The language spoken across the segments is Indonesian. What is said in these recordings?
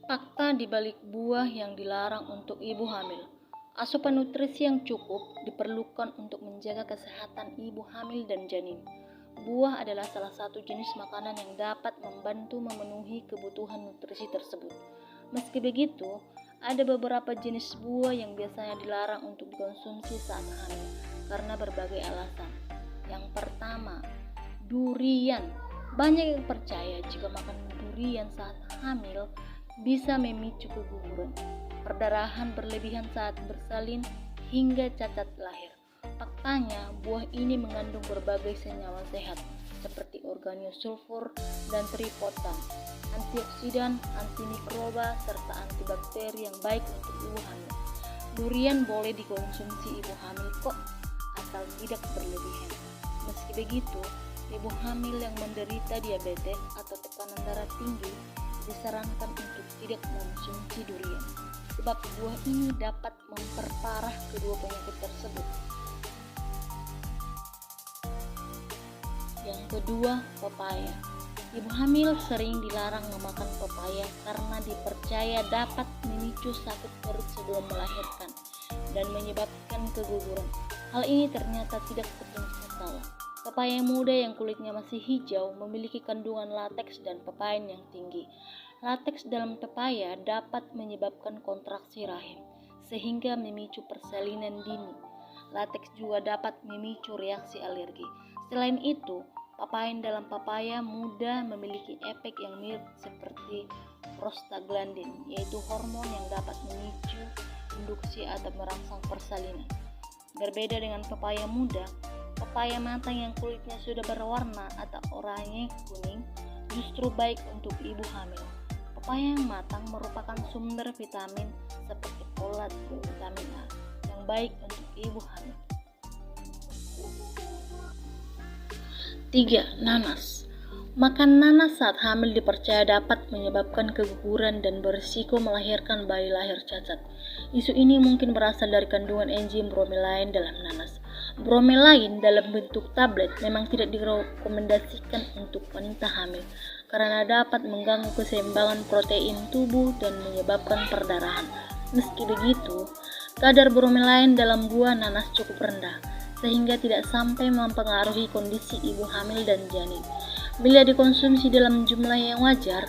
Fakta di balik buah yang dilarang untuk ibu hamil. Asupan nutrisi yang cukup diperlukan untuk menjaga kesehatan ibu hamil dan janin. Buah adalah salah satu jenis makanan yang dapat membantu memenuhi kebutuhan nutrisi tersebut. Meski begitu, ada beberapa jenis buah yang biasanya dilarang untuk dikonsumsi saat hamil karena berbagai alasan. Yang pertama, durian. Banyak yang percaya jika makan durian saat hamil bisa memicu keguguran, perdarahan berlebihan saat bersalin, hingga cacat lahir. Faktanya, buah ini mengandung berbagai senyawa sehat seperti organosulfur dan triptopan, antioksidan, antimikroba, serta antibakteri yang baik untuk ibu hamil. Durian boleh dikonsumsi ibu hamil kok, asal tidak berlebihan. Meski begitu, ibu hamil yang menderita diabetes atau tekanan darah tinggi disarankan untuk tidak mengonsumsi durian, sebab buah ini dapat memperparah kedua penyakit tersebut. Yang kedua, pepaya. Ibu hamil sering dilarang memakan pepaya karena dipercaya dapat memicu sakit perut sebelum melahirkan dan menyebabkan keguguran. Hal ini ternyata tidak sepenuhnya salah. Pepaya muda yang kulitnya masih hijau memiliki kandungan lateks dan papain yang tinggi. Lateks dalam pepaya dapat menyebabkan kontraksi rahim, sehingga memicu persalinan dini. Lateks juga dapat memicu reaksi alergi. Selain itu, papain dalam pepaya muda memiliki efek yang mirip seperti prostaglandin, yaitu hormon yang dapat memicu induksi atau merangsang persalinan. Berbeda dengan pepaya muda, pepaya matang yang kulitnya sudah berwarna atau oranye kuning justru baik untuk ibu hamil. Pepaya yang matang merupakan sumber vitamin seperti folat dan vitamin A yang baik untuk ibu hamil. 3. Nanas. Makan nanas saat hamil dipercaya dapat menyebabkan keguguran dan berisiko melahirkan bayi lahir cacat. Isu ini mungkin berasal dari kandungan enzim bromelain dalam nanas. Bromelain dalam bentuk tablet memang tidak direkomendasikan untuk wanita hamil karena dapat mengganggu keseimbangan protein tubuh dan menyebabkan perdarahan. Meski begitu, kadar bromelain dalam buah nanas cukup rendah sehingga tidak sampai mempengaruhi kondisi ibu hamil dan janin. Bila dikonsumsi dalam jumlah yang wajar,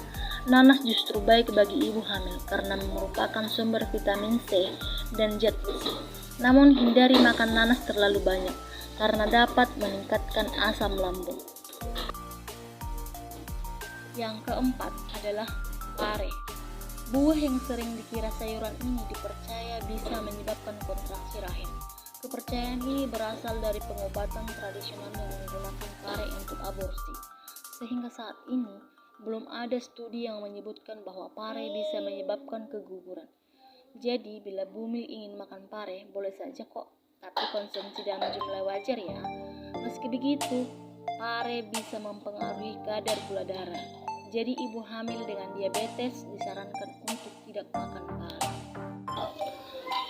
nanas justru baik bagi ibu hamil karena merupakan sumber vitamin C dan zat besi. Namun hindari makan nanas terlalu banyak karena dapat meningkatkan asam lambung. Yang keempat adalah pare. Buah yang sering dikira sayuran ini dipercaya bisa menyebabkan kontraksi rahim. Kepercayaan ini berasal dari pengobatan tradisional yang menggunakan pare untuk aborsi. Sehingga saat ini, belum ada studi yang menyebutkan bahwa pare bisa menyebabkan keguguran. Jadi, bila bumil ingin makan pare, boleh saja kok, tapi konsumsi dalam jumlah wajar ya. Meski begitu, pare bisa mempengaruhi kadar gula darah. Jadi, ibu hamil dengan diabetes disarankan untuk tidak makan pare.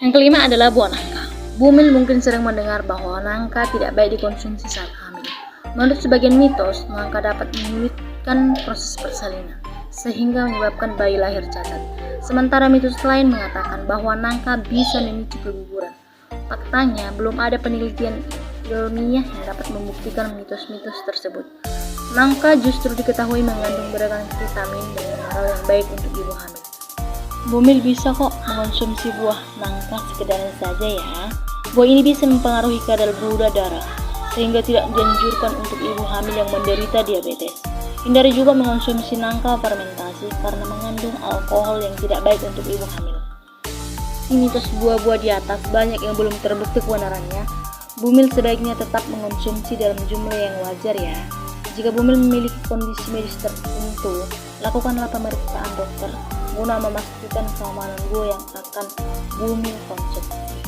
Yang kelima adalah buah nangka. Bumil mungkin sering mendengar bahwa nangka tidak baik dikonsumsi saat hamil. Menurut sebagian mitos, nangka dapat menyulitkan proses persalinan, sehingga menyebabkan bayi lahir cacat. Sementara mitos lain mengatakan bahwa nangka bisa memicu keguguran. Faktanya, belum ada penelitian ilmiah yang dapat membuktikan mitos-mitos tersebut. Nangka justru diketahui mengandung beragam vitamin dan mineral yang baik untuk ibu hamil. Bumil bisa kok mengonsumsi buah nangka sekedarnya saja ya. Buah ini bisa mempengaruhi kadar gula darah, sehingga tidak dianjurkan untuk ibu hamil yang menderita diabetes. Hindari juga mengonsumsi nangka fermentasi karena mengandung alkohol yang tidak baik untuk ibu hamil. Ini mitos buah-buah di atas banyak yang belum terbukti kebenarannya. Bumil sebaiknya tetap mengonsumsi dalam jumlah yang wajar ya. Jika bumil memiliki kondisi medis tertentu, lakukanlah pemeriksaan dokter guna memastikan keamanan buah yang akan bumil konsumsi.